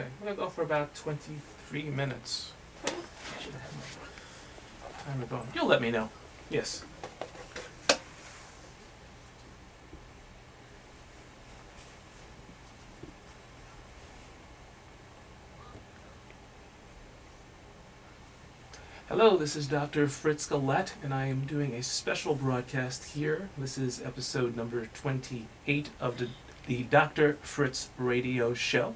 Okay, I'm gonna go for about 23 minutes. Should have my timer going. You'll let me know. Yes. Hello, this is Dr. Fritz Gillette, and I am doing a special broadcast here. This is episode number 28 of the Dr. Fritz Radio Show.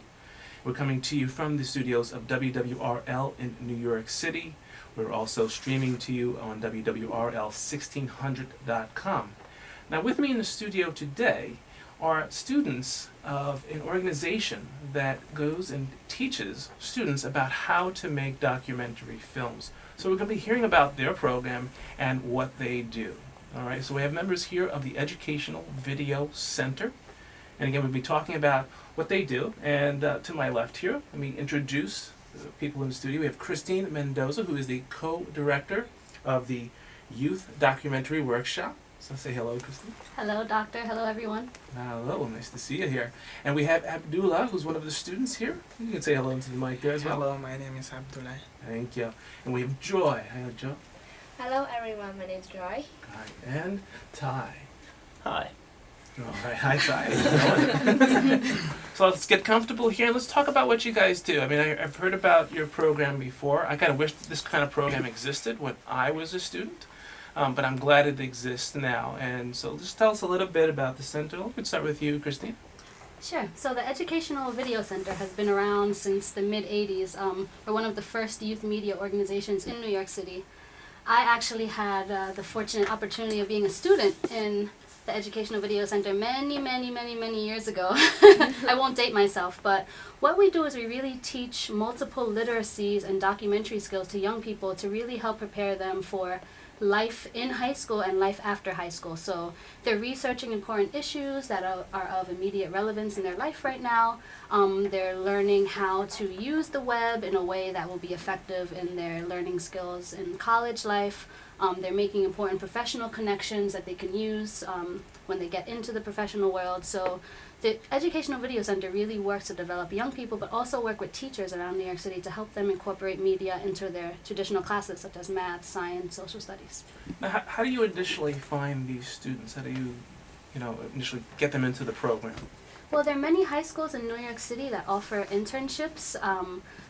We're coming to you from the studios of WWRL in New York City. We're also streaming to you on WWRL1600.com. Now, with me in the studio today are students of an organization that goes and teaches students about how to make documentary films. So we're going to be hearing about their program and what they do. All right, so we have members here of the Educational Video Center. And again, we'll be talking about what they do. And to my left here, let me introduce the people in the studio. We have Christine Mendoza, who is the co-director of the Youth Documentary Workshop. So say hello, Christine. Hello, Doctor. Hello, everyone. Hello, nice to see you here. And we have Abdullah, who's one of the students here. You can say hello into the mic there as well. Hello, my name is Abdullah. Thank you. And we have Joy. Hello, Joy. Hello everyone, my name is Joy. All right. And Ty. Hi. All right. Hi, Ty. So let's get comfortable here and let's talk about what you guys do. I mean, I've heard about your program before. I kind of wish this kind of program existed when I was a student. But I'm glad it exists now. And so just tell us a little bit about the center. We could start with you, Christine. Sure. So the Educational Video Center has been around since the mid-'80s. We're one of the first youth media organizations in New York City. I actually had the fortunate opportunity of being a student in the Educational Video Center many years ago. I won't date myself, but what we do is we really teach multiple literacies and documentary skills to young people to really help prepare them for life in high school and life after high school. So they're researching important issues that are of immediate relevance in their life right now. They're learning how to use the web in a way that will be effective in their learning skills in college life. They're making important professional connections that they can use when they get into the professional world. So the Educational Video Center really works to develop young people, but also work with teachers around New York City to help them incorporate media into their traditional classes, such as math, science, social studies. Now, how do you initially find these students? How do you initially get them into the program? Well, there are many high schools in New York City that offer internships.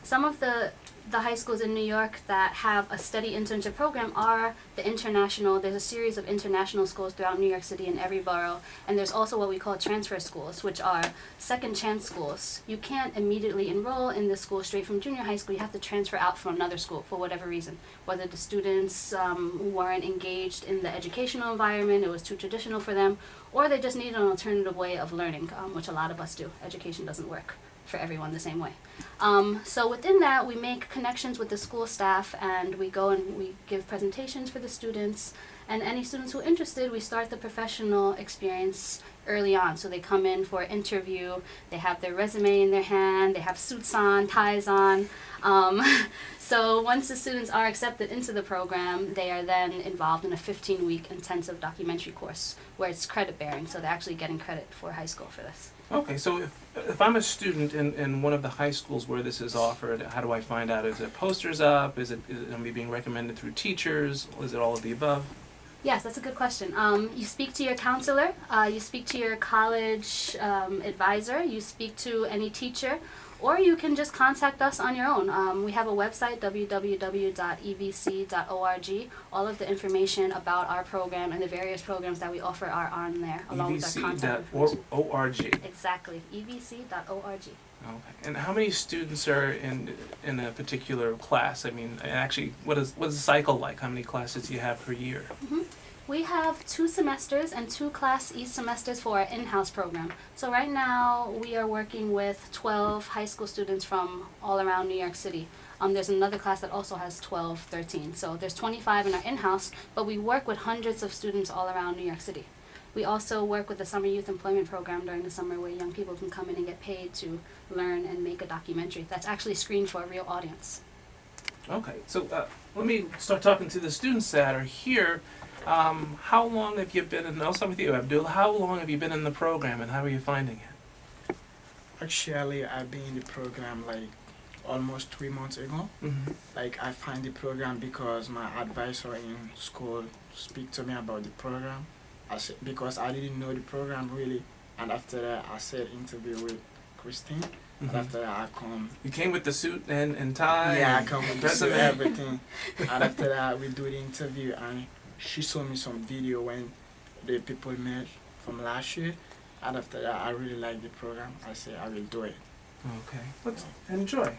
Some of the high schools in New York that have a steady internship program are the international. There's a series of international schools throughout New York City in every borough. And there's also what we call transfer schools, which are second chance schools. You can't immediately enroll in the school straight from junior high school. You have to transfer out from another school for whatever reason. Whether the students weren't engaged in the educational environment, it was too traditional for them, or they just needed an alternative way of learning, which a lot of us do. Education doesn't work for everyone the same way. So within that, we make connections with the school staff, and we go and we give presentations for the students. And any students who are interested, we start the professional experience early on. So they come in for an interview, they have their resume in their hand, they have suits on, ties on. So once the students are accepted into the program, they are then involved in a 15-week intensive documentary course where it's credit bearing. So they're actually getting credit for high school for this. Okay, so if I'm a student in one of the high schools where this is offered, how do I find out? Is it posters up? Is it being recommended through teachers? Is it all of the above? Yes, that's a good question. You speak to your counselor, you speak to your college advisor, you speak to any teacher, or you can just contact us on your own. We have a website, www.evc.org. All of the information about our program and the various programs that we offer are on there, along with our contact information. evc.org. Exactly, evc.org. Okay. And how many students are in a particular class? I mean, and actually, what is the cycle like? How many classes do you have per year? We have 2 semesters and 2 Class E semesters for our in-house program. So right now we are working with 12 high school students from all around New York City. There's another class that also has 12, 13. So there's 25 in our in-house, but we work with hundreds of students all around New York City. We also work with the Summer Youth Employment Program during the summer, where young people can come in and get paid to learn and make a documentary that's actually screened for a real audience. Okay, so let me start talking to the students that are here. How long have you been in, I'll start with you, Abdul, how long have you been in the program and how are you finding it? Actually, I've been in the program like almost 3 months ago. Mm-hmm. Like I find the program because my advisor in school speak to me about the program. Because I didn't know the program really, and after that I said interview with Christine. And after that I come. You came with the suit and tie. Yeah, I and come with resume. everything. And after that we do the interview, and she showed me some video when the people met from last year. And after that I really like the program. I say I will do it. Okay, let's enjoy.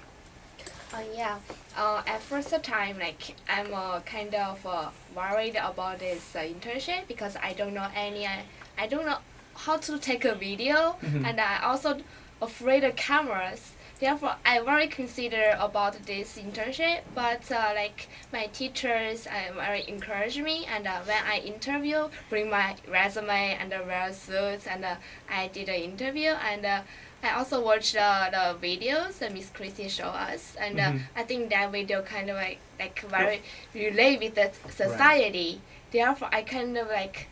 Yeah. At first time, like I'm kind of worried about this internship because I don't know I don't know how to take a video, Mhm. and I also afraid of cameras. Therefore, I very consider about this internship. But like my teachers, very encourage me, and when I interview, bring my resume and wear suits, and I did an interview, and I also watched the videos that Miss Christie showed us, and Mhm. I think that video kind of like very relate with the society. Therefore, I kind of like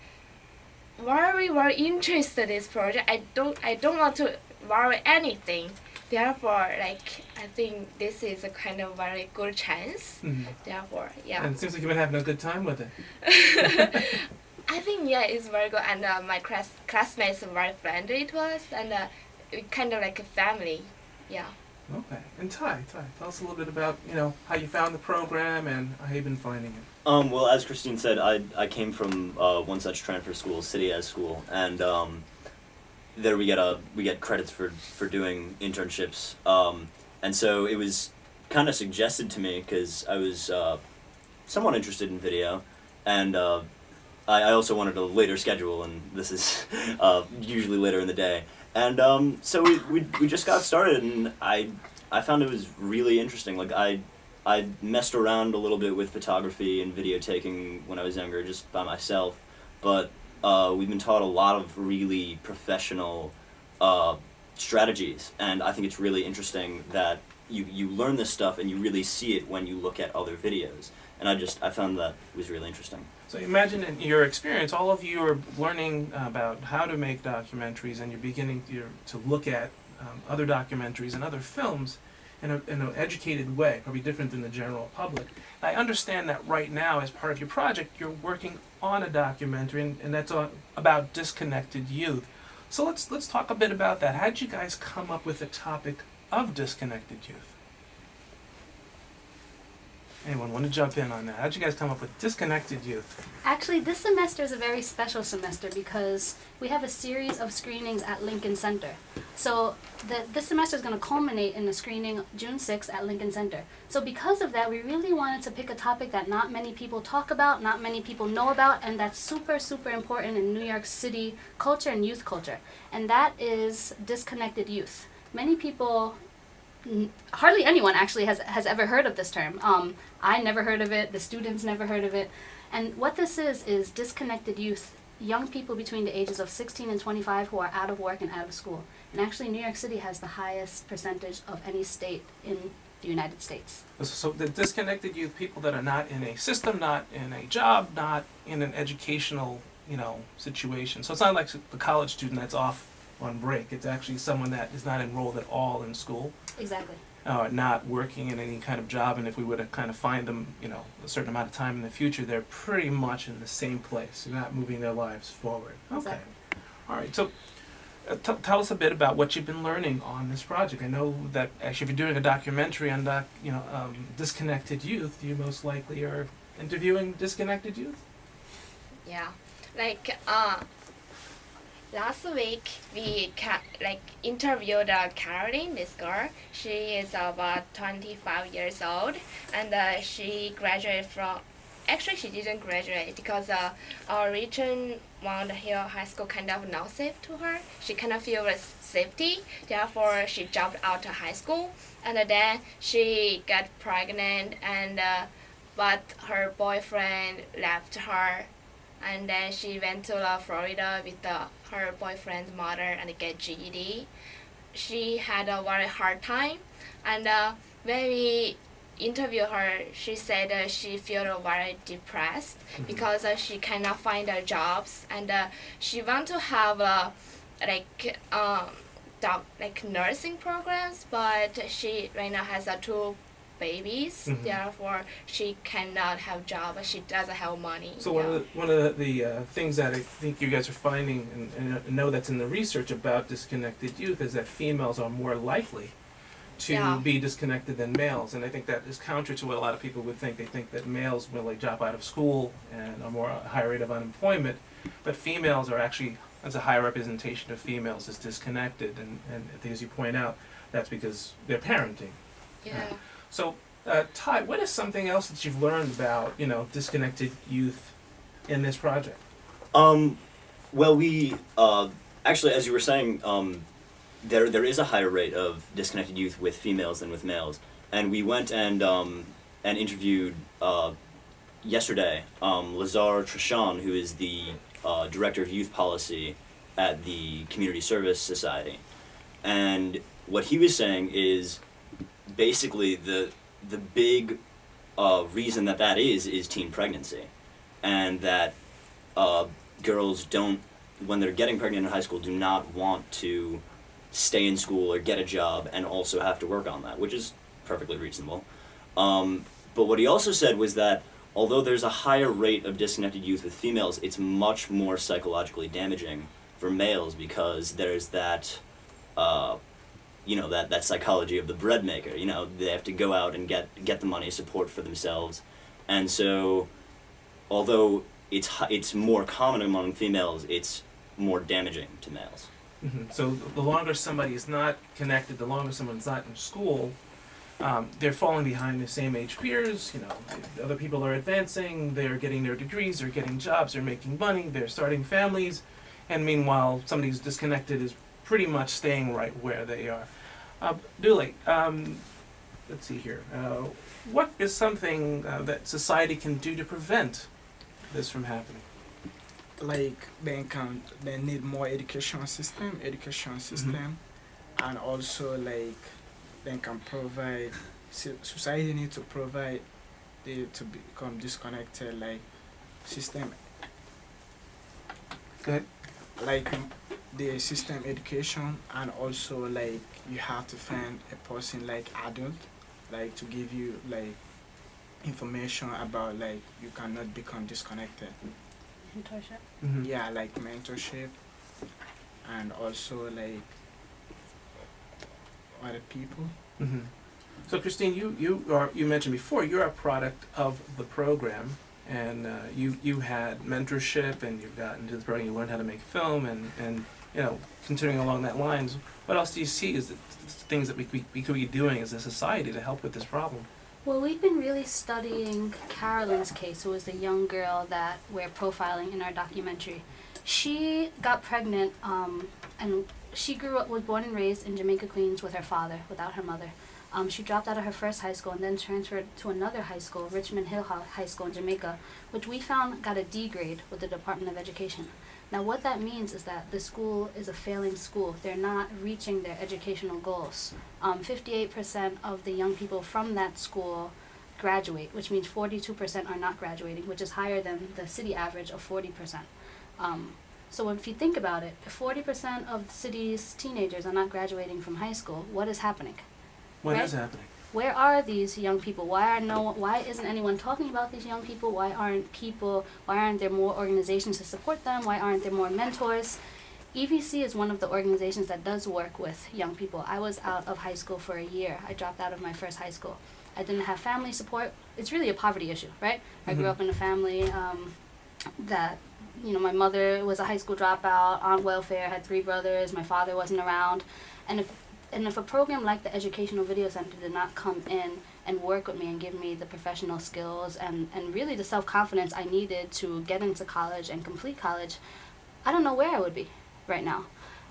very interested in this project. I don't want to worry anything. Therefore, like I think this is a kind of very good chance. Mhm. Therefore, yeah. And it seems like you've been having a good time with it. I think yeah, it's very good, and my classmates are very friendly to us, and it kind of like a family. Yeah. Okay. And Ty, tell us a little bit about how you found the program and how you've been finding it. Well, as Christine said, I came from one such transfer school, City Ed School, and there we get credits for doing internships, and so it was kind of suggested to me because I was somewhat interested in video, and I also wanted a later schedule, and this is usually later in the day, and so we just got started, and I found it was really interesting. Like I messed around a little bit with photography and video taking when I was younger, just by myself, but we've been taught a lot of really professional strategies, and I think it's really interesting that you learn this stuff and you really see it when you look at other videos, and I found that was really interesting. So imagine in your experience, all of you are learning about how to make documentaries, and you're beginning to look at other documentaries and other films in an educated way, probably different than the general public. I understand that right now, as part of your project, you're working on a documentary, and that's about disconnected youth. So let's talk a bit about that. How did you guys come up with the topic of disconnected youth? Anyone want to jump in on that? How did you guys come up with disconnected youth? Actually, this semester is a very special semester because we have a series of screenings at Lincoln Center. So this semester is going to culminate in a screening June 6th at Lincoln Center. So because of that, we really wanted to pick a topic that not many people talk about, not many people know about, and that's super, super important in New York City culture and youth culture. And that is disconnected youth. Many people, hardly anyone actually has ever heard of this term. I never heard of it, the students never heard of it. And what this is disconnected youth, young people between the ages of 16 and 25 who are out of work and out of school. And actually New York City has the highest percentage of any state in the United States. So the disconnected youth, people that are not in a system, not in a job, not in an educational, situation. So it's not like the college student that's off on break. It's actually someone that is not enrolled at all in school. Exactly. Not working in any kind of job, and if we were to kind of find them, a certain amount of time in the future, they're pretty much in the same place. They're not moving their lives forward. Okay. Exactly. All right. So tell us a bit about what you've been learning on this project. I know that actually if you're doing a documentary on disconnected youth, you most likely are interviewing disconnected youth. Yeah. Like last week we interviewed Caroline, this girl. She is about 25 years old, and she graduated from. Actually, she didn't graduate because our region Mount Hill High School kind of not safe to her. She kind of feel safety, therefore she dropped out of high school, and then she got pregnant, and but her boyfriend left her. And then she went to Florida with her boyfriend's mother and get GED. She had a very hard time, and when we interviewed her, she said she felt very depressed because she cannot find jobs, and she want to have like nursing programs, but she right now has two babies. Mhm. Therefore, she cannot have job. She doesn't have money. So one of the things that I think you guys are finding, and I know that's in the research about disconnected youth, is that females are more likely to Yeah. be disconnected than males, and I think that is counter to what a lot of people would think. They think that males will like drop out of school and are more higher rate of unemployment, but females are actually, as a higher representation of females, is disconnected, and I think as you point out, that's because they're parenting. Yeah. So, Ty, what is something else that you've learned about, disconnected youth in this project? Well, we actually, as you were saying, there is a higher rate of disconnected youth with females than with males, and we went and interviewed yesterday Lazar Trichan, who is the director of youth policy at the Community Service Society, and what he was saying is basically the big reason that is teen pregnancy, and that girls don't, when they're getting pregnant in high school, do not want to stay in school or get a job and also have to work on that, which is perfectly reasonable. But what he also said was that although there's a higher rate of disconnected youth with females, it's much more psychologically damaging for males because there's that that psychology of the bread maker. They have to go out and get the money, support for themselves, and so although it's more common among females, it's more damaging to males. Mm-hmm. So the longer somebody is not connected, the longer someone's not in school, they're falling behind their same age peers. Other people are advancing, they're getting their degrees, they're getting jobs, they're making money, they're starting families, and meanwhile somebody who's disconnected is pretty much staying right where they are. Dooley, let's see here. What is something that society can do to prevent this from happening? Like they need more education system, and also like they can provide. Society need to provide to become disconnected like system. Go ahead. Like the system education, and also like you have to find a person like adult, like to give you like information about like you cannot become disconnected. Mentorship. Mm-hmm. Yeah, like mentorship, and also like other people. Mm-hmm. So Christine, you mentioned before you're a product of the program, and you had mentorship, and you got into the program. You learned how to make film, and continuing along that lines. What else do you see as the things that we could be doing as a society to help with this problem? Well, we've been really studying Carolyn's case, who was the young girl that we're profiling in our documentary. She got pregnant, and she was born and raised in Jamaica, Queens with her father, without her mother. She dropped out of her first high school and then transferred to another high school, Richmond Hill High School in Jamaica, which we found got a D grade with the Department of Education. Now what that means is that the school is a failing school. They're not reaching their educational goals. 58% of the young people from that school graduate, which means 42% are not graduating, which is higher than the city average of 40%. So if you think about it, if 40% of the city's teenagers are not graduating from high school, what is happening? What Right. is happening? Where are these young people? Why isn't anyone talking about these young people? Why aren't there more organizations to support them? Why aren't there more mentors? EVC is one of the organizations that does work with young people. I was out of high school for a year. I dropped out of my first high school. I didn't have family support. It's really a poverty issue, right? I grew Mhm. up in a family that, my mother was a high school dropout, on welfare, had 3 brothers, my father wasn't around. And if a program like the Educational Video Center did not come in and work with me and give me the professional skills and really the self-confidence I needed to get into college and complete college, I don't know where I would be right now.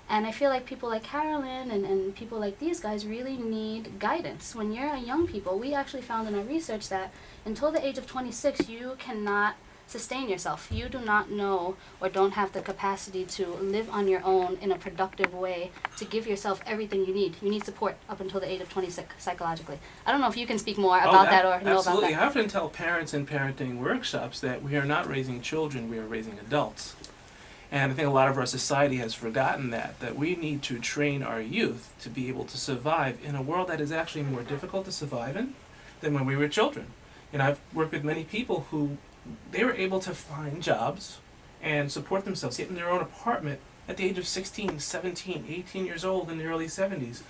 And I feel like people like Carolyn and people like these guys really need guidance. When you're a young people, we actually found in our research that until the age of 26, you cannot sustain yourself. You do not know or don't have the capacity to live on your own in a productive way to give yourself everything you need. You need support up until the age of 26 psychologically. I don't know if you can speak more about that or know about absolutely. that. I often tell parents in parenting workshops that we are not raising children, we are raising adults. And I think a lot of our society has forgotten that we need to train our youth to be able to survive in a world that is actually more difficult to survive in than when we were children. You know, I've worked with many people who they were able to find jobs and support themselves, get in their own apartment at the age of 16, 17, 18 years old in the early 70s.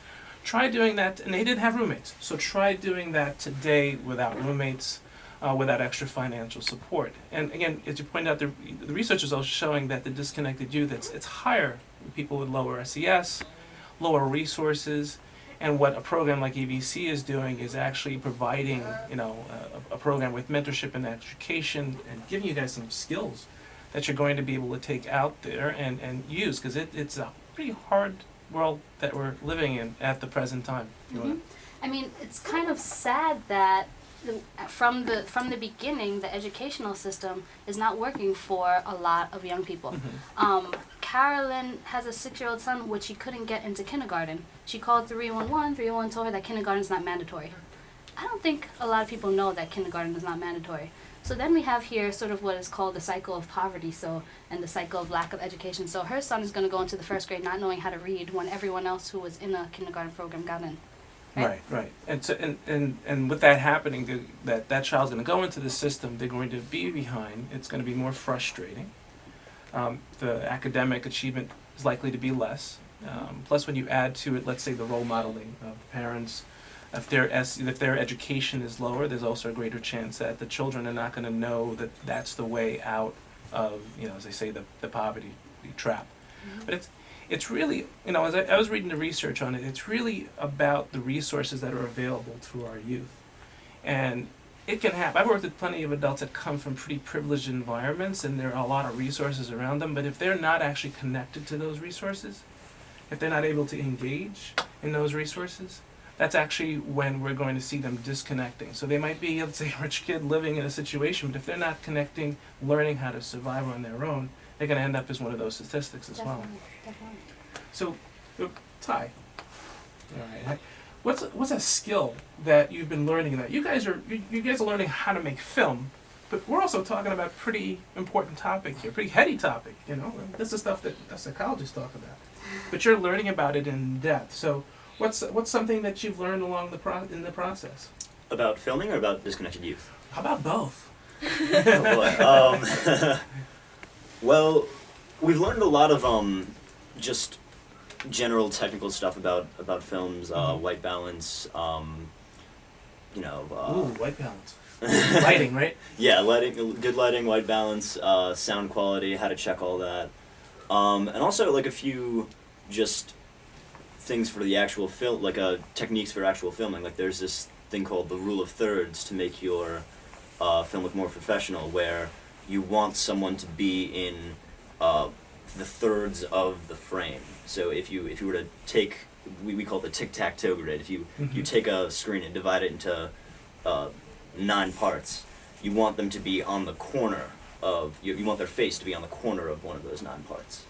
Try doing that, and they didn't have roommates, so try doing that today without roommates, without extra financial support. And again, as you pointed out, the research is also showing that the disconnected youth, it's higher with people with lower SES, lower resources, and what a program like EVC is doing is actually providing, you know, a program with mentorship and education and giving you guys some skills that you're going to be able to take out there and use, because it's a pretty hard world that we're living in at the present time. You wanna- I mean, it's kind of sad that from the beginning, the educational system is not working for a lot of young people. Carolyn has a 6-year-old son, which she couldn't get into kindergarten. She called 311. 311 told her that kindergarten is not mandatory. I don't think a lot of people know that kindergarten is not mandatory. So then we have here sort of what is called the cycle of poverty, and the cycle of lack of education. So her son is going to go into the 1st grade not knowing how to read when everyone else who was in a kindergarten program got in. Right. And so and with that happening, that child's going to go into the system. They're going to be behind. It's going to be more frustrating. The academic achievement is likely to be less. Plus, when you add to it, let's say the role modeling of parents, if their education is lower, there's also a greater chance that the children are not going to know that that's the way out of, you know, as they say, the poverty trap. But it's really, you know, as I was reading the research on it, it's really about the resources that are available to our youth. And it can happen. I've worked with plenty of adults that come from pretty privileged environments, and there are a lot of resources around them, but if they're not actually connected to those resources, if they're not able to engage in those resources, that's actually when we're going to see them disconnecting. So they might be, let's say, a rich kid living in a situation, but if they're not connecting, learning how to survive on their own, they're going to end up as one of those statistics as well. Definitely. So, Ty, all right, what's a skill that you've been learning that you guys are learning how to make film, but we're also talking about pretty important topic here, pretty heady topic. You know, this is stuff that psychologists talk about, but you're learning about it in depth. So, what's something that you've learned along in the process? About filming or about disconnected youth? How about both? Oh boy. Well, we've learned a lot of just general technical stuff about films, white balance, you know. Ooh, white balance. Lighting, right? Yeah, good lighting, white balance, sound quality, how to check all that, and also like a few just things for the actual film, like techniques for actual filming. Like there's this thing called the rule of thirds to make your film look more professional, where you want someone to be in the thirds of the frame. So if you were to take, we call it the tic-tac-toe grid. If you take a screen and divide it into 9 parts, you want them to be on the corner of, you want their face to be on the corner of one of those 9 parts.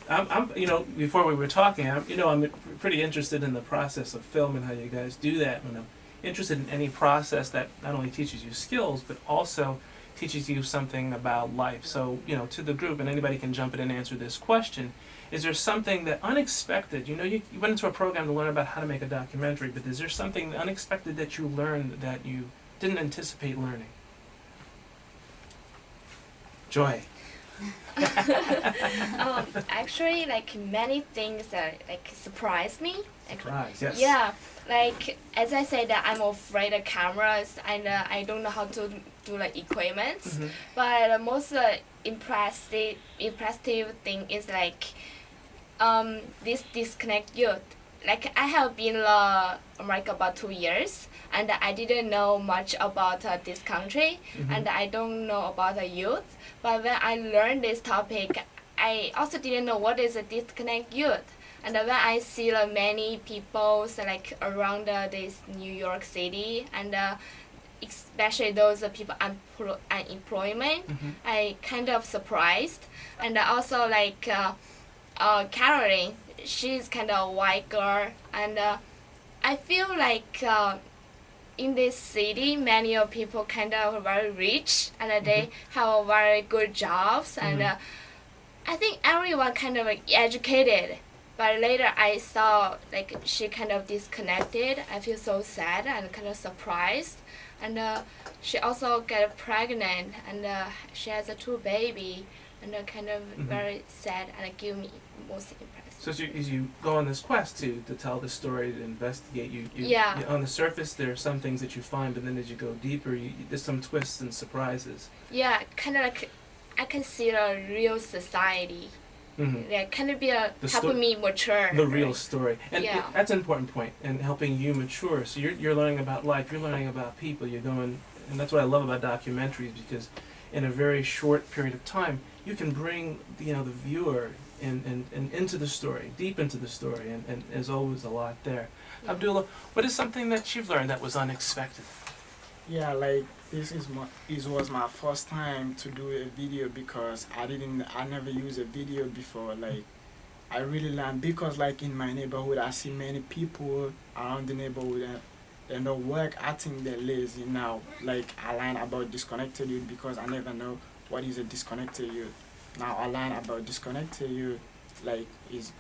I'm you know, before we were talking, I'm pretty interested in the process of film and how you guys do that. And I'm interested in any process that not only teaches you skills, but also teaches you something about life. So, you know, to the group, and anybody can jump in and answer this question, is there something that unexpected, you know, you went into a program to learn about how to make a documentary, but is there something unexpected that you learned that you didn't anticipate learning? Joy. Actually, like many things that like surprised me. Surprise, yes. Yeah, like as I said, that I'm afraid of cameras and I don't know how to do like equipment. But the most impressive thing is like this disconnect youth. Like I have been in America about 2 years, and I didn't know much about this country, and I don't know about the youth. But when I learned this topic, I also didn't know what is a disconnect youth. And when I see many people like around this New York City, and especially those people unemployment, I kind of surprised. And also like Caroline, she's kind of a white girl, and I feel like in this city, many of people kind of very rich, and they have very good jobs, and I think everyone kind of like, educated, but later I saw like she kind of disconnected. I feel so sad and kind of surprised, and she also got pregnant, and she has a 2 baby, and kind of very sad, and it give me most impressed. So as you go on this quest to tell the story, to investigate, Yeah. you on the surface there are some things that you find, but then as you go deeper, there's some twists and surprises. Yeah, kind of like I can see the real society. Mm-hmm. Yeah, kind of be The helping me mature. The real story, and Yeah. that's an important point, and helping you mature. So you're learning about life, you're learning about people, you're going, and that's what I love about documentaries, because in a very short period of time, you can bring the viewer and into the story, deep into the story, and there's always a lot there. Yeah. Abdullah, what is something that you've learned that was unexpected? Yeah, like this was my first time to do a video because I never used a video before. Like I really learned because like in my neighborhood I see many people around the neighborhood and they don't work. I think they're lazy now. Like I learned about disconnected youth because I never know what is a disconnected youth. Now I learned about disconnected youth, like is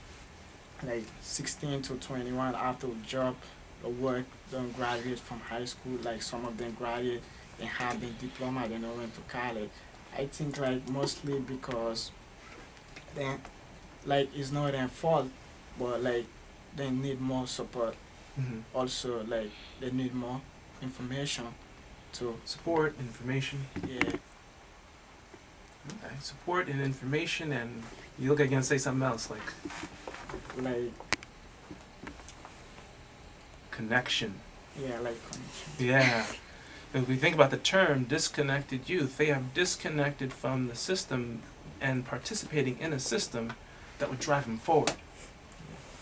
like 16 to 21 after job or work, don't graduate from high school. Like some of them graduate and have a diploma, they don't went to college. I think like mostly because then like it's not their fault, but like they need more support. Mm-hmm. Also like they need more information to Support, information. yeah. Okay. Support and information, and you look like you're gonna say something else, like Like connection. yeah, like connection. Yeah. If we think about the term disconnected youth, they have disconnected from the system and participating in a system that would drive them forward.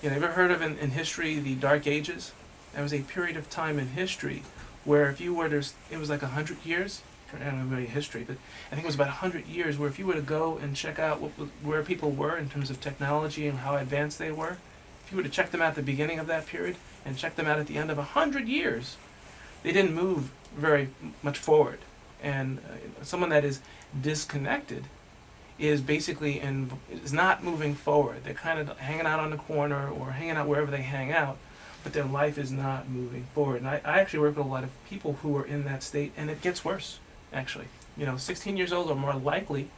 You know, ever heard of in history the Dark Ages? There was a period of time in history where if you were to, it was like 100 years. I don't know any history, but I think it was about 100 years where if you were to go and check out where people were in terms of technology and how advanced they were, if you were to check them out at the beginning of that period and check them out at the end of 100 years, they didn't move very much forward. And someone that is disconnected is basically is not moving forward. They're kind of hanging out on the corner or hanging out wherever they hang out, but their life is not moving forward. And I actually work with a lot of people who are in that state, and it gets worse, actually. 16 years old are more likely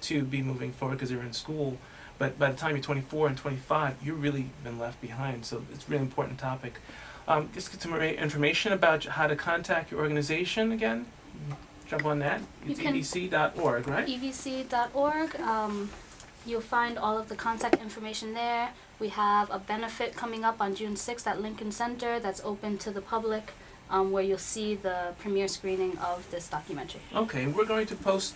to be moving forward because they're in school, but by the time you're 24 and 25, you've really been left behind. So it's a really important topic. Just get some more information about how to contact your organization again. Jump on that. You It's can- evc.org, right? evc.org. You'll find all of the contact information there. We have a benefit coming up on June 6th at Lincoln Center that's open to the public, where you'll see the premiere screening of this documentary. Okay, we're going to post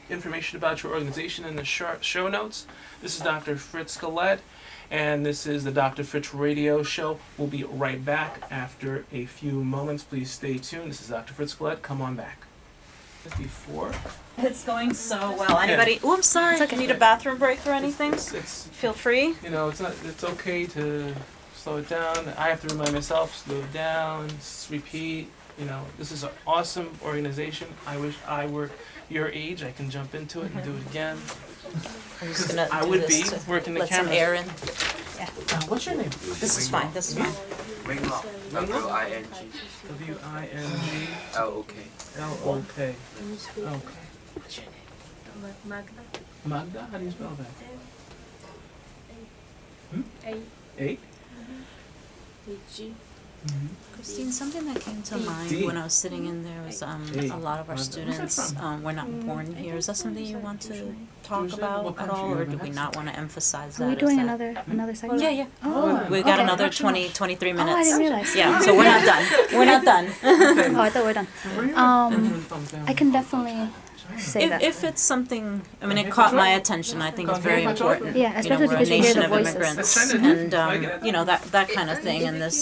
information about your organization in the show notes. This is Dr. Fritz Collette, and this is the Dr. Fritz Radio Show. We'll be right back after a few moments. Please stay tuned. This is Dr. Fritz Collette. Come on back. 54. It's going so well. Anybody? Oh, I'm sorry. It's okay. Need a bathroom break or anything? It's Feel free. it's okay to slow it down. I have to remind myself, slow it down, repeat. This is an awesome organization. I wish I were your age. I can jump into it and do it again. I'm just gonna I do would this be to working the let some camera. air in. What's your name? This is fine. This is fine. Winglock. W-I-N-G. W-I-N-G. L-O-K. L-O-K. Okay. What's your name? Magda? How do you spell that? A. 8? G. Christine, something that came to D. mind D. when I was sitting in there was D. a lot of our Where's that students from? were not born here. Is that something you want to talk What about at country all, or you do have we an not want to emphasize Are that? we Is doing that- another segment? Yeah, yeah. Oh, We've got okay. another Not too much. 23 Oh, minutes. I didn't realize. Yeah, so we're not done. We're not done. Oh, I thought we're done. I can definitely say that. If it's something, I mean, it caught my attention. I think it's very important. Yeah, especially we're a because you hear nation the of voices. immigrants, and that kind of thing. And there's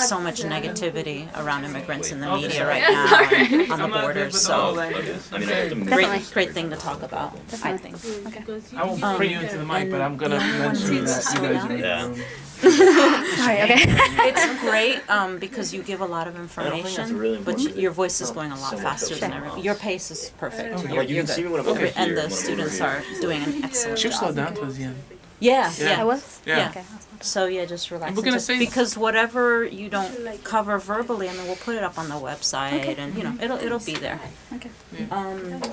so much negativity around immigrants in the media right now and on the borders. So Definitely. great thing to talk about. I Definitely. think. Okay. I won't bring you into the mic, but I'm gonna the only one mention who's that you still guys down? are in the Yeah. room. Sorry, okay. It's great because you give a lot of think that's information, really but important. your voice is Oh, going a lot so much faster of than it. everybody. Your pace is perfect. Oh, You're, you you're can see me good. when I'm over Okay. here. And the when I'm over students here. are doing an excellent Should job. slow down towards the end. Yeah, Yeah. yeah. I was? Yeah. Okay. So yeah, just relax. And we're gonna just- say- because whatever you don't cover verbally, I mean, we'll put it up on the website, and you know, it'll be there. Okay.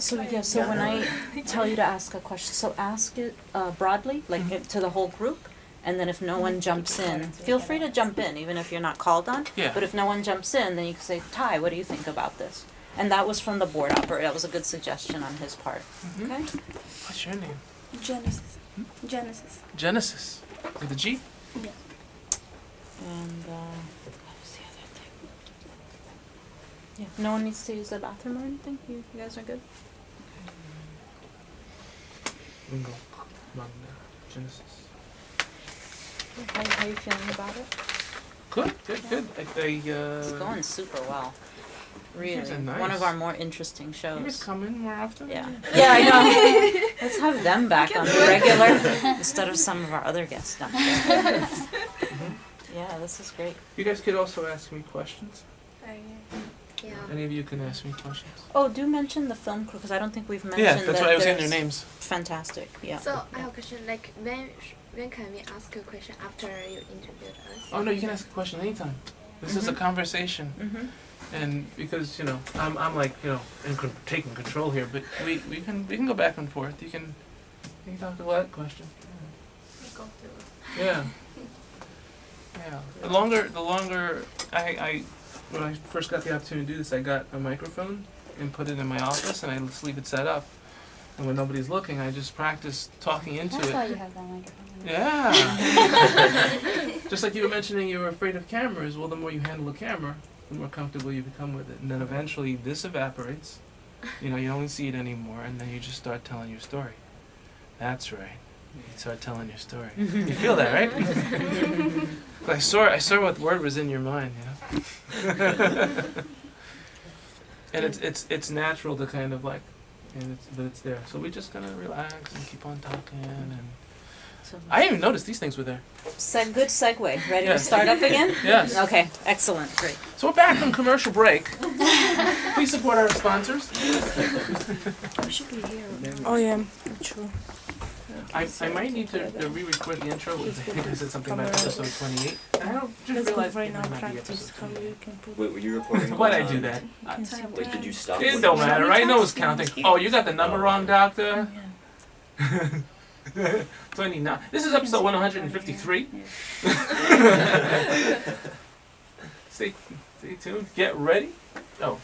So yeah, so when I tell you to ask a question, so ask it broadly, like to the whole group, and then if no one jumps in, feel free to jump in, even if you're not called on. Yeah. But if no one jumps in, then you can say, Ty, what do you think about this? And that was from the board operator. That was a good suggestion on his part. Mhm. Okay. What's your name? Genesis. Genesis. Genesis. With a G? Yes. And what was the other thing? Yeah. No one needs to use the bathroom or anything. You guys are good. Bingo. Magna. Genesis. How are you feeling about it? Good, good. It's going super well. Really, These are one of nice. our more interesting You guys shows. come in more often? Yeah, yeah, I know. Let's have them back on the regular instead of some of our other guests. No. Yeah, this is great. You guys could also ask me questions. Yeah. Any of you can ask me questions. Oh, do mention the film crew because I don't think we've mentioned Yeah, that's that why I was saying their there's- names. Fantastic. Yeah. So I have a question. Like when can we ask a question after you interviewed us? Oh no, you can ask a question anytime. This is a conversation, Mhm. and because I'm like taking control here, but we can go back and forth. You can talk to that question. Yeah. Yeah. The longer I when I first got the opportunity to do this, I got a microphone and put it in my office, and I just leave it set up. And when nobody's looking, I just practice talking into That's it. why you have that microphone. Yeah. Just like you were mentioning you were afraid of cameras, well, the more you handle a camera, the more comfortable you become with it. And then eventually this evaporates. You don't see it anymore, and then you just start telling your story. That's right. You start telling your story. You feel that, right? I saw what word was in your mind, And it's natural to kind of like, but it's there. So we just gonna relax and keep on talking. And So, I didn't even notice these things were there. good segue. Ready Yeah. to start up again? Yes. Okay. Excellent. Great. So we're back from commercial break. Please support our sponsors. Oh yeah, true. I might need to re-record the intro because I said something about episode 28. And I don't just Let's go realize right it now. might not be Practice episode how 28. you can put. Wait, were you recording? Why'd I the whole do time? that? Wait, did you stop? It don't matter. I know it's counting. Oh, you got the number wrong, Doctor. 29. This is episode 153. Stay tuned. Get ready. Oh.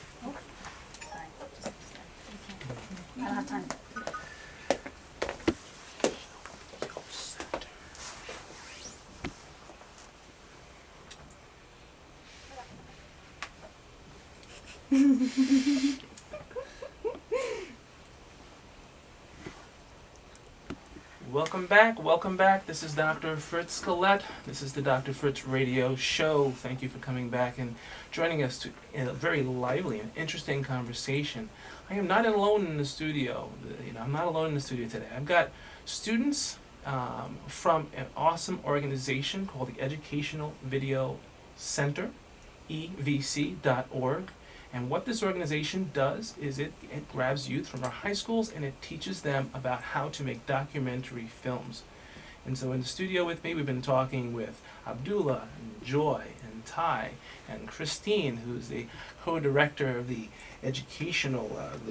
I don't have time. Welcome back, welcome back. This is Dr. Fritz Collette. This is the Dr. Fritz Radio Show. Thank you for coming back and joining us in a very lively and interesting conversation. I am not alone in the studio. I'm not alone in the studio today. I've got students from an awesome organization called the Educational Video Center, evc.org. And what this organization does is it grabs youth from our high schools and it teaches them about how to make documentary films. And so in the studio with me, we've been talking with Abdullah and Joy and Ty and Christine, who's the co-director of the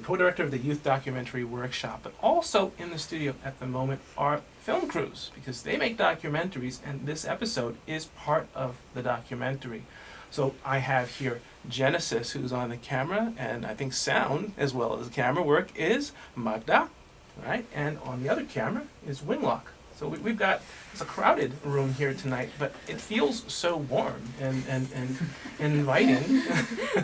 co-director of the Youth Documentary Workshop. But also in the studio at the moment are film crews, because they make documentaries, and this episode is part of the documentary. So I have here Genesis, who's on the camera, and I think sound as well as camera work is Magda, right? And on the other camera is Winlock. So we've got, it's a crowded room here tonight, but it feels so warm and inviting.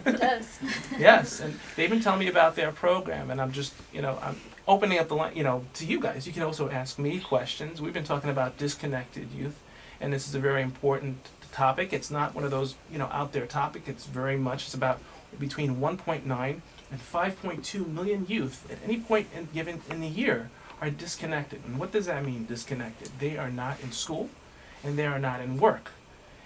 It does. Yes, and they've been telling me about their program, and I'm just, I'm opening up the line, to you guys. You can also ask me questions. We've been talking about disconnected youth, and this is a very important topic. It's not one of those, out there topic. It's very much, it's about between 1.9 and 5.2 million youth at any point given in the year are disconnected. And what does that mean, disconnected? They are not in school, and they are not in work.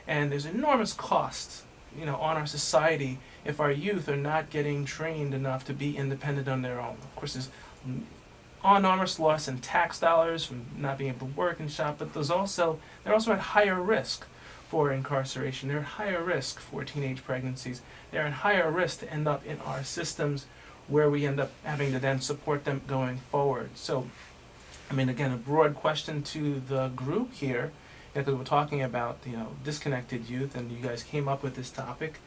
And there's enormous costs, you know, on our society if our youth are not getting trained enough to be independent on their own. Of course, there's enormous loss in tax dollars from not being able to work and shop, but they're also at higher risk for incarceration. They're at higher risk for teenage pregnancies. They're at higher risk to end up in our systems where we end up having to then support them going forward. So, I mean, again, a broad question to the group here, because we're talking about, you know, disconnected youth, and you guys came up with this topic.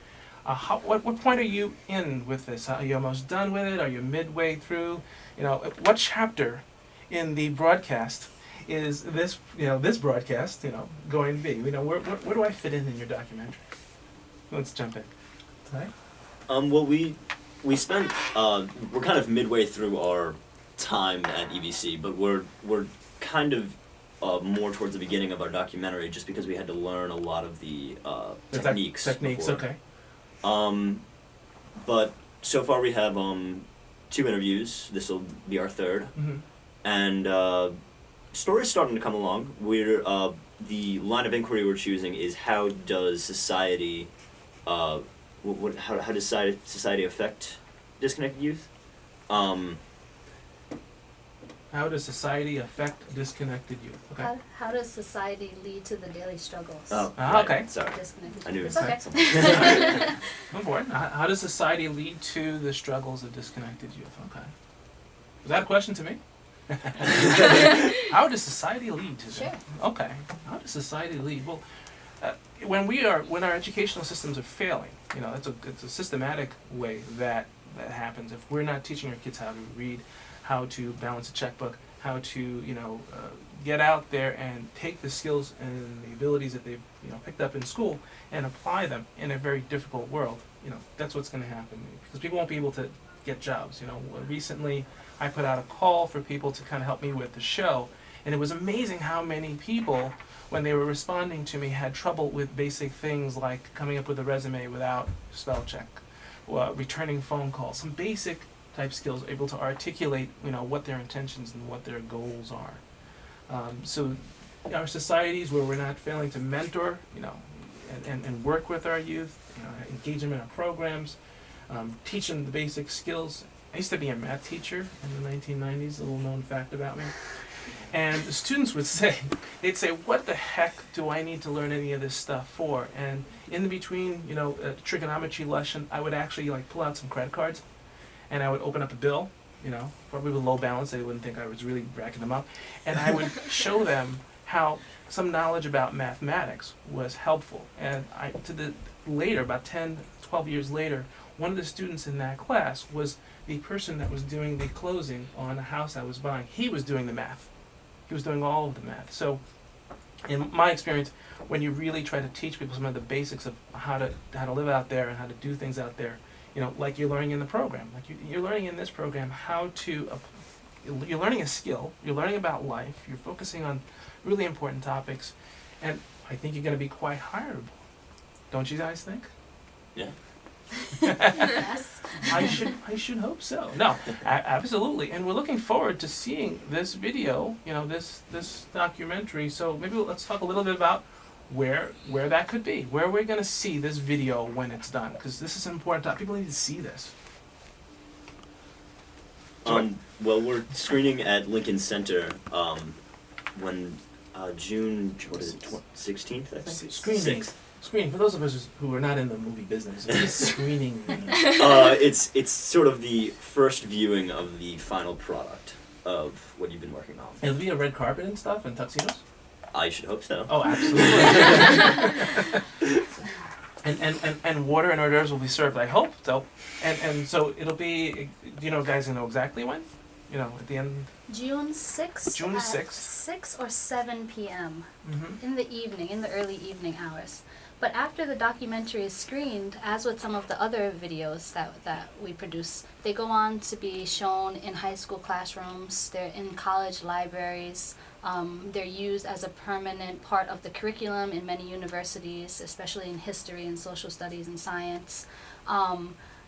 What point are you in with this? Are you almost done with it? Are you midway through? You know, what chapter in the broadcast is this, you know, this broadcast, you know, going to be? You know, where do I fit in your documentary? Let's jump in. Right? Well, we spent we're kind of midway through our time at EVC, but we're kind of more towards the beginning of our documentary, just because we had to learn a lot of the techniques. Before. Okay. But so far we have 2 interviews. This will be our third, Mm-hmm. and stories starting to come along. We're the line of inquiry we're choosing is how does society, how does society affect disconnected youth? How does society affect disconnected youth? Okay. How does society lead to the daily struggles? Oh, Ah, right, okay. Sorry, Disconnected I knew youth. it It's was okay. On board. How does society lead to the struggles of disconnected youth? Okay. Was that a question to me? How does society lead to Sure. that? Okay. How does society lead? Well, when our educational systems are failing, you know, it's a systematic way that happens. If we're not teaching our kids how to read, how to balance a checkbook, how to, you know, get out there and take the skills and the abilities that they've, you know, picked up in school and apply them in a very difficult world, you know, that's what's going to happen, because people won't be able to get jobs. You know, recently I put out a call for people to kind of help me with the show, and it was amazing how many people, when they were responding to me, had trouble with basic things like coming up with a resume without spell check, returning phone calls, some basic type skills, able to articulate, you know, what their intentions and what their goals are. So our societies where we're not failing to mentor, you know, and work with our youth, you know, engage them in our programs, teach them the basic skills. I used to be a math teacher in the 1990s, a little known fact about me. And the students would say, they'd say, what the heck do I need to learn any of this stuff for? And in between, you know, a trigonometry lesson, I would actually like pull out some credit cards, and I would open up a bill, you know, probably with low balance. They wouldn't think I was really racking them up. And I would show them how some knowledge about mathematics was helpful. And later, about 10, 12 years later, one of the students in that class was the person that was doing the closing on a house I was buying. He was doing the math. He was doing all of the math. So in my experience, when you really try to teach people some of the basics of how to live out there and how to do things out there, you know, like you're learning in the program, like you're learning in this program how to, you're learning a skill, you're learning about life, you're focusing on really important topics, and I think you're going to be quite hireable. Don't you guys think? Yeah. Yes. I should hope so. No, absolutely. And we're looking forward to seeing this video, you know, this documentary. So maybe let's talk a little bit about where that could be, where we're going to see this video when it's done, because this is an important topic. People need to see this. Well, we're screening at Lincoln Center when June, what is it, 16th, I think? Screening. 6th. Screening, for those of us who are not in the movie business, what is screening mean? It's sort of the first viewing of the final product of what you've been working on. It'll be a red carpet and stuff and tuxedos? I should hope so. Oh, absolutely. and water and hors d'oeuvres will be served, I hope so. And so it'll be, do you know guys know exactly when? You know, at the end? June 6th. June at 6th. 6 or 7 p.m. Mm-hmm. in the evening, in the early evening hours. But after the documentary is screened, as with some of the other videos that we produce, they go on to be shown in high school classrooms, they're in college libraries, they're used as a permanent part of the curriculum in many universities, especially in history and social studies and science.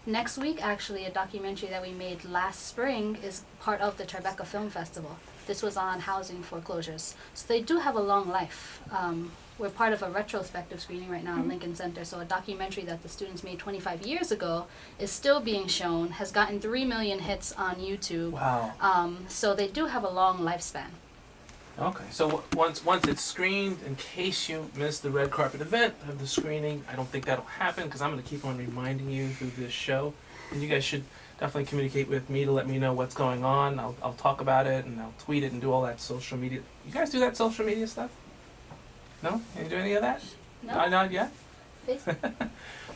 Next week, actually, a documentary that we made last spring is part of the Tribeca Film Festival. This was on housing foreclosures. So they do have a long life. We're part of a retrospective screening right now at Lincoln Center. So a documentary that the students made 25 years ago is still being shown, has gotten 3 million hits on YouTube. Wow. So they do have a long lifespan. Okay, so once it's screened, in case you missed the red carpet event of the screening, I don't think that'll happen because I'm going to keep on reminding you through this show, and you guys should definitely communicate with me to let me know what's going on. I'll talk about it and I'll tweet it and do all that social media. You guys do that social media stuff? No? You do any of that? No? Not yet. Facebook.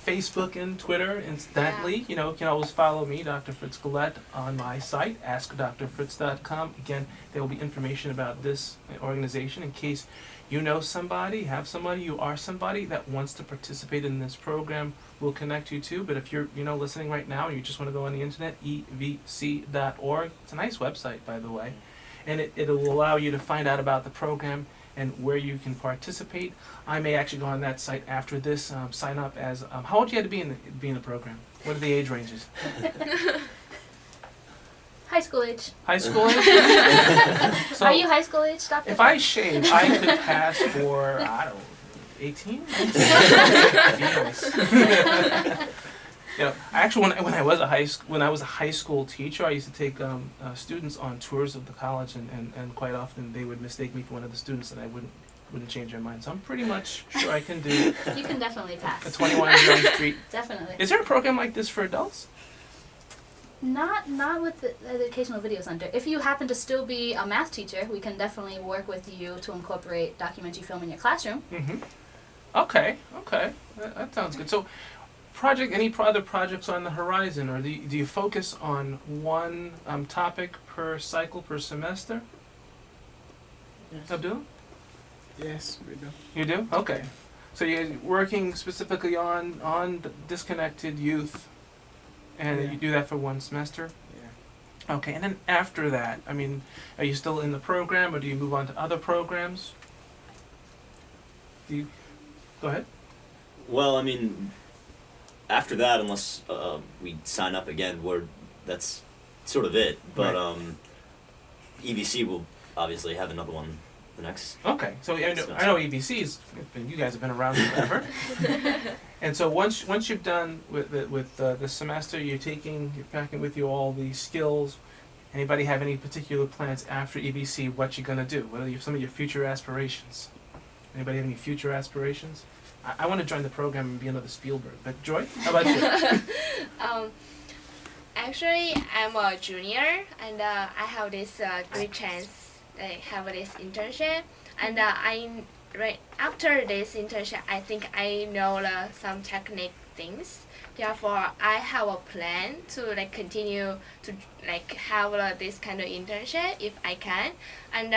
Facebook and Twitter, incidentally. You know, you can always follow me, Dr. Fritz Gillette, on my site, askdrfritz.com. Again, there will be information about this organization in case you know somebody, have somebody, you are somebody that wants to participate in this program. We'll connect you to. But if you're, listening right now and you just want to go on the internet, evc.org. It's a nice website, by the way. And it'll allow you to find out about the program and where you can participate. I may actually go on that site after this, sign up as, how old do you have to be in the program? What are the age ranges? High school age. High school age? So Are you high school age, Dr. if I shave, I could pass for, I don't know, 18? Actually, when I was a high school teacher, I used to take students on tours of the college, and quite often they would mistake me for one of the students, and I wouldn't change their mind. So I'm pretty much sure I can do You can definitely a pass. 21 Young Street. Definitely. Is there a program like this for adults? Not with the Educational Video Center. If you happen to still be a math teacher, we can definitely work with you to incorporate documentary film in your classroom. Mm-hmm. Okay. That sounds good. So, any other projects on the horizon, or do you focus on one topic per cycle, per semester? Yes. Abdul? Yes, we do. You do? Okay. So you're working specifically on disconnected youth, and Yeah. you do that for one semester? Yeah. Okay, and then after that, I mean, are you still in the program, or do you move on to other programs? Go ahead. Well, I mean, after that, unless we sign up again, that's sort of it. But Right. EBC will obviously have another one the next. Okay, so I know EBC's. You guys have been around forever, and so once you've done with the semester, you're packing with you all the skills. Anybody have any particular plans after EBC? What you gonna do? What are some of your future aspirations? Anybody have any future aspirations? I want to join the program and be another Spielberg. But Joy, how about you? Actually, I'm a junior, and I have this great chance. I have this internship, and right after this internship, I think I know some technique things. Therefore, I have a plan to continue to have this kind of internship if I can, and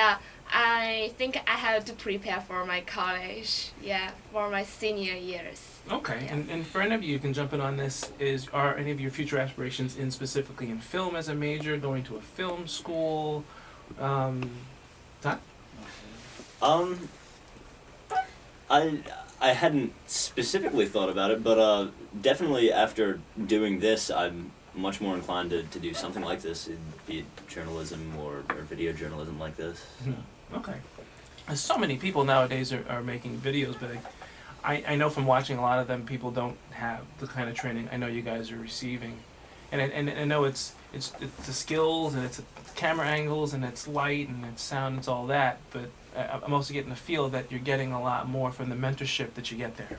I think I have to prepare for my college. For my senior years. Okay, Yeah. and for any of you who can jump in on this, are any of your future aspirations specifically in film as a major, going to a film school? Todd? I hadn't specifically thought about it, but definitely after doing this, I'm much more inclined to do something like this, be it journalism or video journalism like this. Okay. There's so many people nowadays are making videos, but I know from watching a lot of them, people don't have the kind of training I know you guys are receiving, and I know it's the skills, and it's camera angles, and it's light, and it's sound, and it's all that, but I'm also getting the feel that you're getting a lot more from the mentorship that you get there.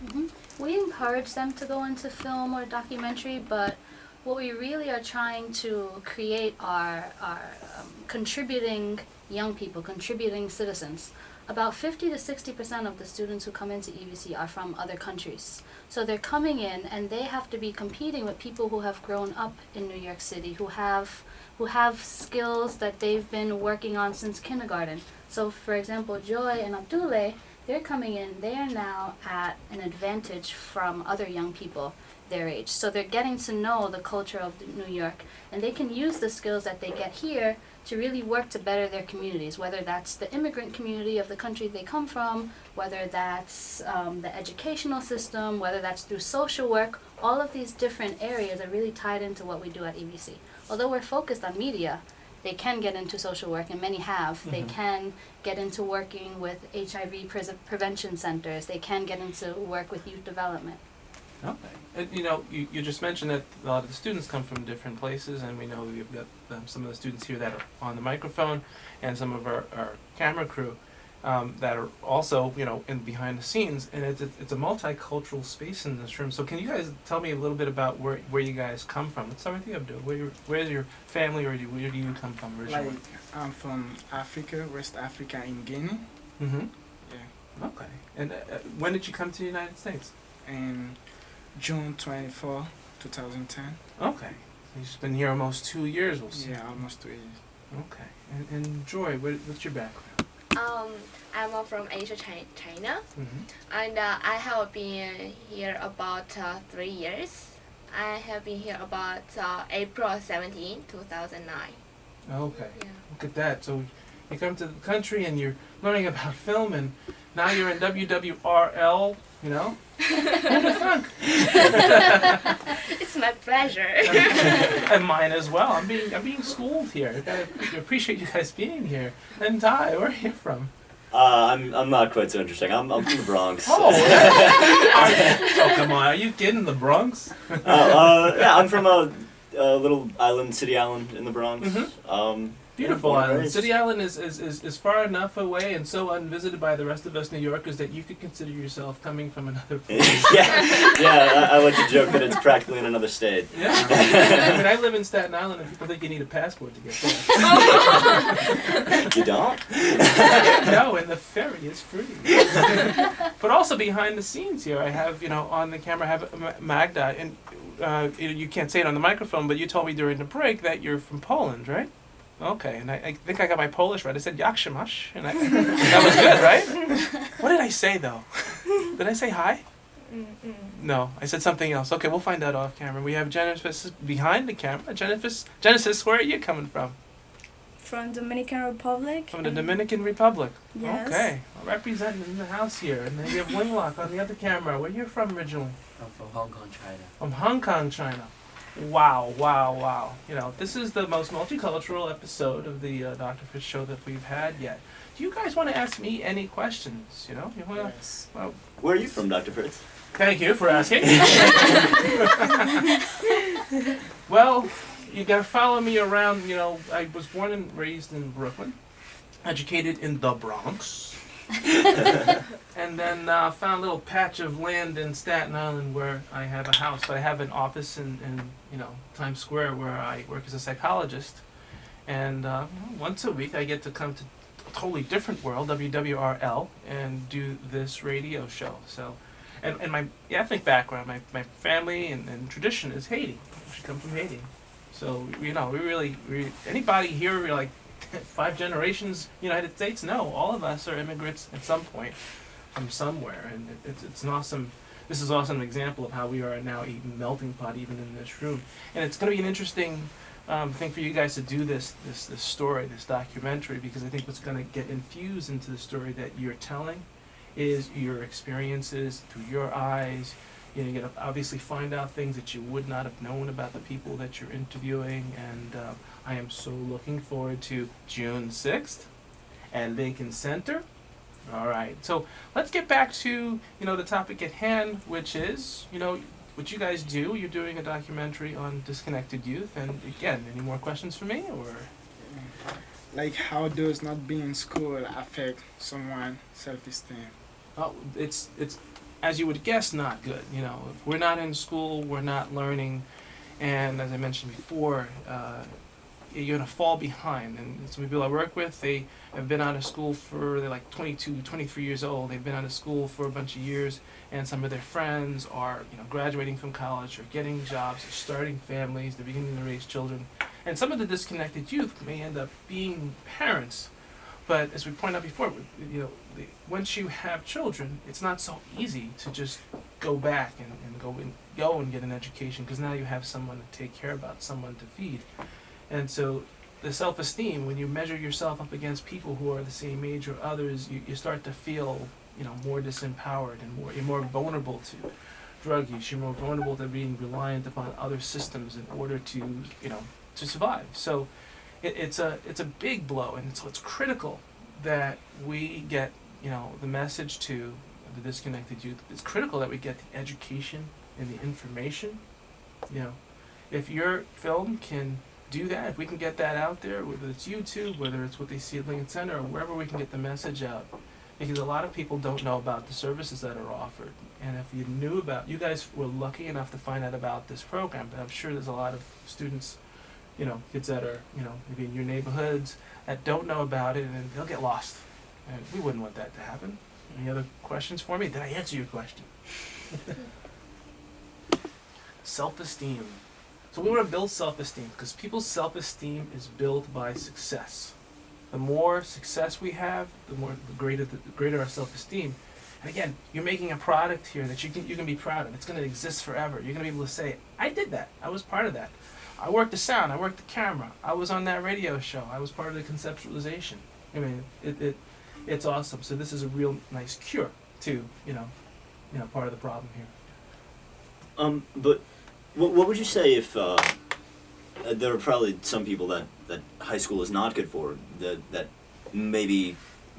We encourage them to go into film or documentary, but what we really are trying to create are contributing young people, contributing citizens. About 50 to 60% of the students who come into EVC are from other countries. So they're coming in and they have to be competing with people who have grown up in New York City, who have skills that they've been working on since kindergarten. So for example, Joy and Abdullah, they're coming in, they are now at an advantage from other young people their age. So they're getting to know the culture of New York, and they can use the skills that they get here to really work to better their communities, whether that's the immigrant community of the country they come from, whether that's the educational system, whether that's through social work, all of these different areas are really tied into what we do at EBC. Although we're focused on media, they can get into social work, and many have. They can get into working with HIV prevention centers. They can get into work with youth development. Okay. And, you just mentioned that a lot of the students come from different places, and we know we've got some of the students here that are on the microphone, and some of our camera crew that are also, in behind the scenes. And it's a multicultural space in this room. So can you guys tell me a little bit about where you guys come from? Let's start with you, Abdul. Where's your family, or where do you come from originally? Like, I'm from Africa, West Africa, in Guinea. Mm-hmm. Yeah. Okay. And when did you come to the United States? In June 24, 2010. Okay. So you've just been here almost 2 years, we'll see. Yeah, almost 2 years. Okay. And Joy, what's your background? I'm from Asia, China, Mm-hmm. and I have been here about 3 years. I have been here about April 17, 2009. Okay. Yeah. Look at that. So you come to the country and you're learning about film, and now you're in WWRL, Frank. It's my pleasure. And mine as well. I'm being schooled here. I appreciate you guys being here. And Ty, where are you from? I'm not quite so interesting. I'm from the Bronx. Oh, come on. Are you kidding? The Bronx? Yeah, I'm from a little island, City Island in the Bronx. Mhm. Beautiful born and island. raised. City Island is far enough away and so unvisited by the rest of us New Yorkers that you could consider yourself coming from another place. yeah. I like to joke that it's practically in another state. Yeah. I mean, I live in Staten Island, and people think you need a passport to get there. You don't? No, and the ferry is free. But also behind the scenes here, I have, on the camera, I have Magda, and you can't say it on the microphone, but you told me during the break that you're from Poland, right? Okay, and I think I got my Polish right. I said jak się masz, and that was good, right? What did I say, though? Did I say hi? No, I said something else. Okay, we'll find out off camera. We have Genesis behind the camera. Genesis, where are you coming from? From Dominican Republic. From the Dominican Republic. Yes. Okay, representing in the house here. And then you have Winglock on the other camera. Where are you from originally? I'm from Hong Kong, China. From Hong Kong, China. Wow. This is the most multicultural episode of the Dr. Fish show that we've had yet. Do you guys want to ask me any questions? You want to? Yes. Well, Where are you from, Dr. Fritz? thank you for asking. Well, you gotta follow me around. I was born and raised in Brooklyn, educated in the Bronx, and then found a little patch of land in Staten Island where I have a house. But I have an office in Times Square where I work as a psychologist, and once a week I get to come to a totally different world, WWRL, and do this radio show. So. And my ethnic background, my family and tradition is Haiti. She comes from Haiti. So, we really, anybody here, we're like 5 generations United States? No, all of us are immigrants at some point from somewhere. And it's an awesome, this is also an example of how we are now a melting pot even in this room. And it's going to be an interesting thing for you guys to do this story, this documentary, because I think what's going to get infused into the story that you're telling is your experiences through your eyes. You're going to obviously find out things that you would not have known about the people that you're interviewing, and I am so looking forward to June 6th and Lincoln Center. All right, so let's get back to the topic at hand, which is what you guys do. You're doing a documentary on disconnected youth, and again, any more questions for me, or? Like, how does not being in school affect someone's self-esteem? Oh, it's as you would guess, not good. If we're not in school, we're not learning, and as I mentioned before, you're gonna fall behind. And some people I work with, they have been out of school they're like 22, 23 years old. They've been out of school for a bunch of years, and some of their friends are graduating from college or getting jobs or starting families. They're beginning to raise children, and some of the disconnected youth may end up being parents. But as we pointed out before, once you have children, it's not so easy to just go back and go and get an education, because now you have someone to take care about, someone to feed. And so the self-esteem, when you measure yourself up against people who are the same age or others, you start to feel more disempowered, and you're more vulnerable to drug use. You're more vulnerable to being reliant upon other systems in order to, you know, to survive. So it's a big blow, and so it's critical that we get, you know, the message to the disconnected youth. It's critical that we get the education and the information. You know, if your film can do that, if we can get that out there, whether it's YouTube, whether it's what they see at Lincoln Center, or wherever we can get the message out, because a lot of people don't know about the services that are offered. And if you knew about, you guys were lucky enough to find out about this program, but I'm sure there's a lot of students, you know, kids that are, you know, maybe in your neighborhoods that don't know about it, and they'll get lost. And we wouldn't want that to happen. Any other questions for me? Did I answer your question? Self-esteem. So we want to build self-esteem because people's self-esteem is built by success. The more success we have, the greater our self-esteem. And again, you're making a product here that you can be proud of. It's going to exist forever. You're going to be able to say, I did that. I was part of that. I worked the sound. I worked the camera. I was on that radio show. I was part of the conceptualization. I mean, it's awesome. So this is a real nice cure to, you know, part of the problem here. But what would you say if there are probably some people that high school is not good for, that maybe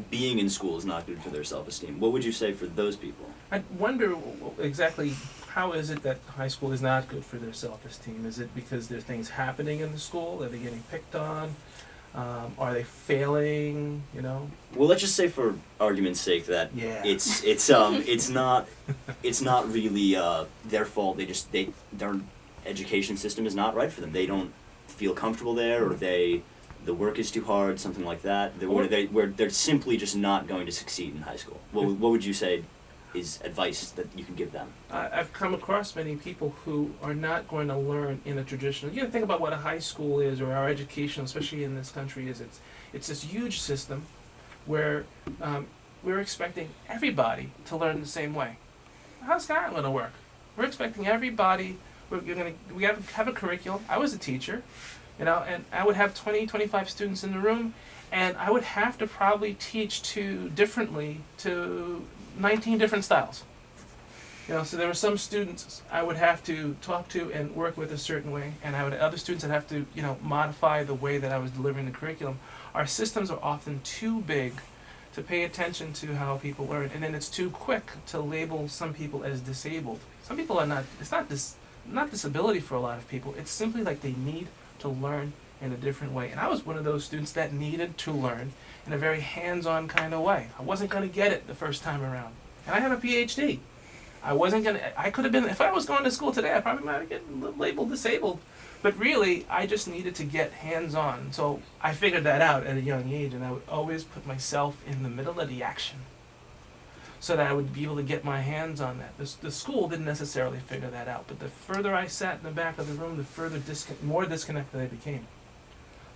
being in school is not good for their self-esteem? What would you say for those people? I wonder exactly how is it that high school is not good for their self-esteem? Is it because there's things happening in the school? Are they getting picked on? Are they failing? You know. Well, let's just say, for argument's sake, that Yeah. it's not really their fault. Their education system is not right for them. They don't feel comfortable there, or the work is too hard, something like that. Where they're simply just not going to succeed in high school. What would you say is advice that you can give them? I've come across many people who are not going to learn in a traditional. You know, think about what a high school is, or our education, especially in this country, is. It's this huge system where we're expecting everybody to learn the same way. How's that going to work? We're expecting everybody. We have a curriculum. I was a teacher, you know, and I would have 20, 25 students in the room, and I would have to probably teach differently to 19 different styles. You know, so there were some students I would have to talk to and work with a certain way, and I would other students I'd have to, you know, modify the way that I was delivering the curriculum. Our systems are often too big to pay attention to how people learn, and then it's too quick to label some people as disabled. Some people are not. It's not disability for a lot of people. It's simply like they need to learn in a different way. And I was one of those students that needed to learn in a very hands-on kind of way. I wasn't going to get it the first time around. And I have a PhD. I could have been, if I was going to school today, I probably might have gotten labeled disabled. But really, I just needed to get hands-on. So I figured that out at a young age, and I would always put myself in the middle of the action so that I would be able to get my hands on that. The school didn't necessarily figure that out, but the further I sat in the back of the room, the further more disconnected I became.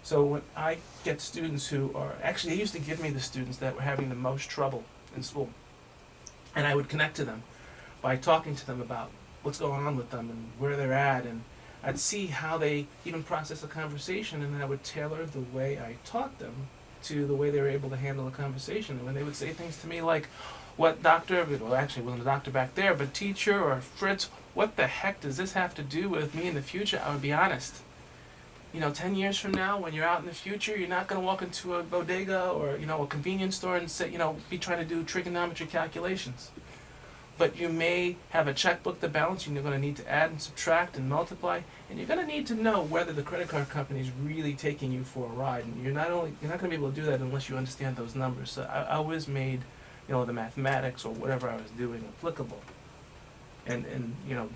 So when I get students who are, actually they used to give me the students that were having the most trouble in school. And I would connect to them by talking to them about what's going on with them and where they're at, and I'd see how they even process a conversation, and then I would tailor the way I taught them to the way they were able to handle a conversation. And when they would say things to me like, what doctor, well actually it wasn't a doctor back there, but teacher or Fritz, what the heck does this have to do with me in the future? I would be honest. You know, 10 years from now, when you're out in the future, you're not going to walk into a bodega or, you know, a convenience store and say, you know, be trying to do trigonometry calculations. But you may have a checkbook to balance, and you're going to need to add and subtract and multiply, and you're going to need to know whether the credit card company is really taking you for a ride. And you're not going to be able to do that unless you understand those numbers. So I always made, you know, the mathematics or whatever I was doing applicable. And you know,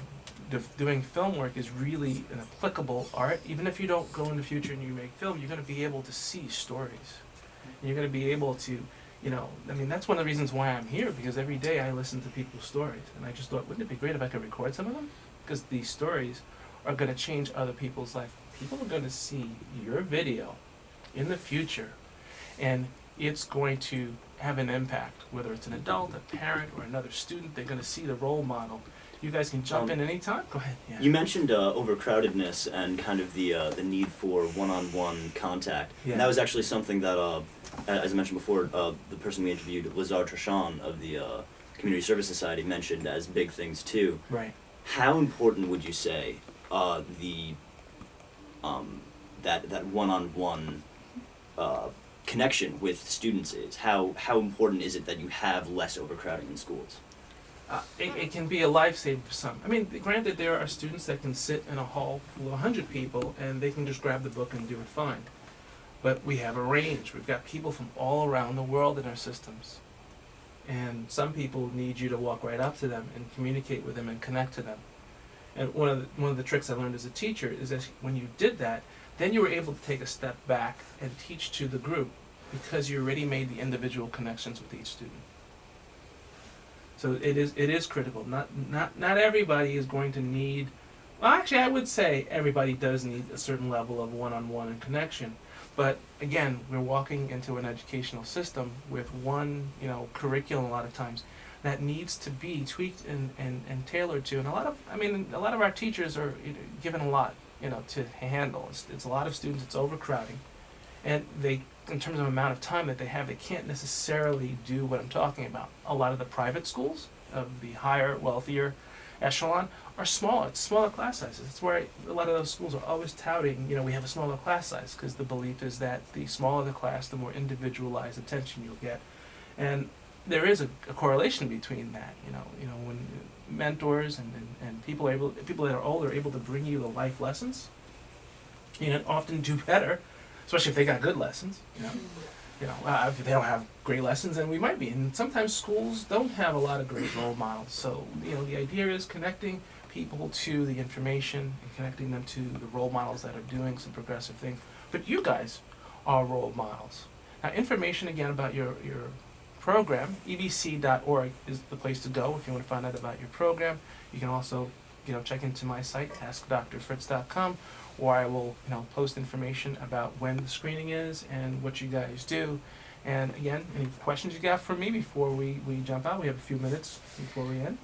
doing film work is really an applicable art. Even if you don't go in the future and you make film, you're going to be able to see stories. And you're going to be able to, you know, I mean, that's one of the reasons why I'm here, because every day I listen to people's stories. And I just thought, wouldn't it be great if I could record some of them? Because these stories are going to change other people's life. People are going to see your video in the future, and it's going to have an impact, whether it's an adult, a parent, or another student. They're going to see the role model. You guys can jump in anytime. Go ahead. Yeah. You mentioned overcrowdedness and kind of the need for one-on-one contact. Yeah. And that was actually something that, as I mentioned before, the person we interviewed, Lazar Trichan of the Community Service Society mentioned as big things too. Right. How important would you say that one-on-one connection with students is? How important is it that you have less overcrowding in schools? It can be a lifesaver for some. I mean, granted, there are students that can sit in a hall full of 100 people and they can just grab the book and do it fine. But we have a range. We've got people from all around the world in our systems. And some people need you to walk right up to them and communicate with them and connect to them. And one of the tricks I learned as a teacher is that when you did that, then you were able to take a step back and teach to the group because you already made the individual connections with each student. So it is critical. Not everybody is going to need. Well, actually, I would say everybody does need a certain level of one-on-one and connection. But again, we're walking into an educational system with one, curriculum a lot of times that needs to be tweaked and tailored to. And a lot of our teachers are given a lot, to handle. It's a lot of students. It's overcrowding, and they, in terms of amount of time that they have, they can't necessarily do what I'm talking about. A lot of the private schools of the higher, wealthier echelon are smaller. It's smaller class sizes. It's where a lot of those schools are always touting, we have a smaller class size, because the belief is that the smaller the class, the more individualized attention you'll get. And there is a correlation between that, when mentors and people that are older are able to bring you the life lessons, often do better, especially if they got good lessons, if they don't have great lessons, then we might be. And sometimes schools don't have a lot of great role models. So, the idea is connecting people to the information and connecting them to the role models that are doing some progressive things. But you guys are role models. Now, information again about your program, ebc.org is the place to go if you want to find out about your program. You can also, check into my site, askdrfritz.com, where I will, post information about when the screening is and what you guys do. And again, any questions you got for me before we jump out? We have a few minutes before we end.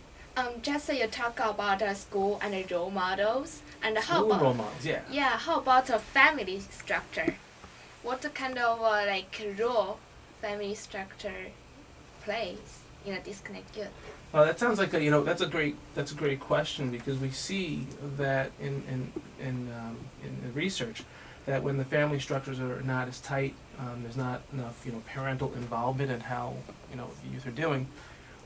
Just so you talk about school and the role models, and how School about role models, yeah. yeah, how about a family structure? What kind of role family structure plays in a disconnect youth? Well, that sounds like that's a great question, because we see that in research that when the family structures are not as tight, there's not enough parental involvement in how the youth are doing.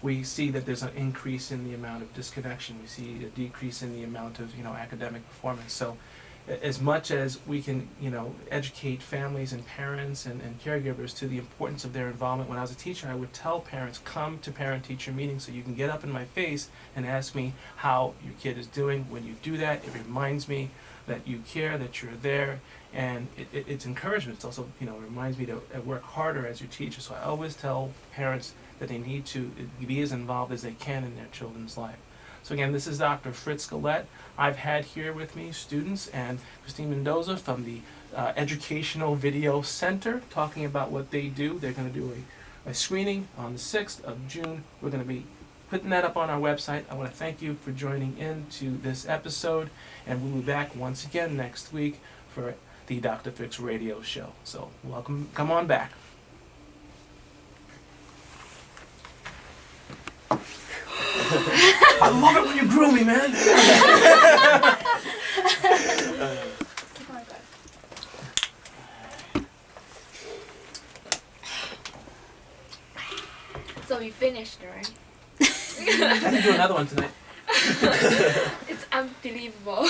We see that there's an increase in the amount of disconnection. We see a decrease in the amount of academic performance. So, as much as we can educate families and parents and caregivers to the importance of their involvement. When I was a teacher, I would tell parents, come to parent-teacher meetings so you can get up in my face and ask me how your kid is doing. When you do that, it reminds me that you care, that you're there, and it's encouragement. It's also it reminds me to work harder as your teacher. So I always tell parents that they need to be as involved as they can in their children's life. So again, this is Dr. Fritz Gillette. I've had here with me students and Christine Mendoza from the Educational Video Center talking about what they do. They're going to do a screening on the 6th of June. We're going to be putting that up on our website. I want to thank you for joining in to this episode, and we'll be back once again next week for the Dr. Fritz Radio Show. So welcome, come on back. I love it when you groom me, man. So we finished, right? I can do another one tonight. It's unbelievable.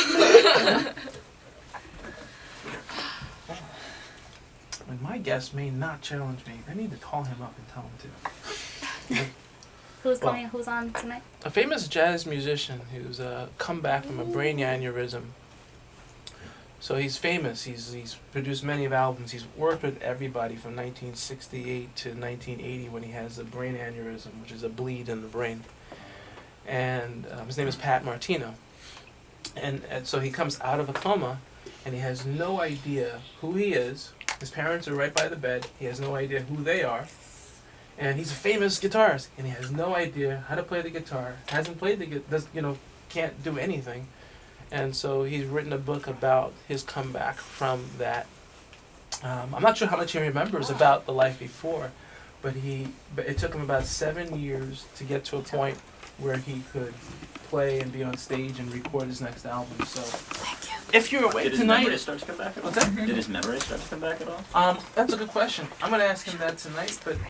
And my guest may not challenge me. I need to call him up and tell him to. Who's on tonight? A famous jazz musician who's come back from a brain aneurysm. So he's famous. He's produced many of albums. He's worked with everybody from 1968 to 1980 when he has a brain aneurysm, which is a bleed in the brain. And his name is Pat Martino. And so he comes out of a coma, and he has no idea who he is. His parents are right by the bed. He has no idea who they are. And he's a famous guitarist, and he has no idea how to play the guitar. Hasn't played the guitar, can't do anything. And so he's written a book about his comeback from that. I'm not sure how much he remembers about the life before, but it took him about 7 years to get to a point where he could play and be on stage and record his next album. So, if you're awake Did his tonight, memory start to come back at all? what's that? Did his memory start to come back at all? That's a good question. I'm gonna ask him that tonight, but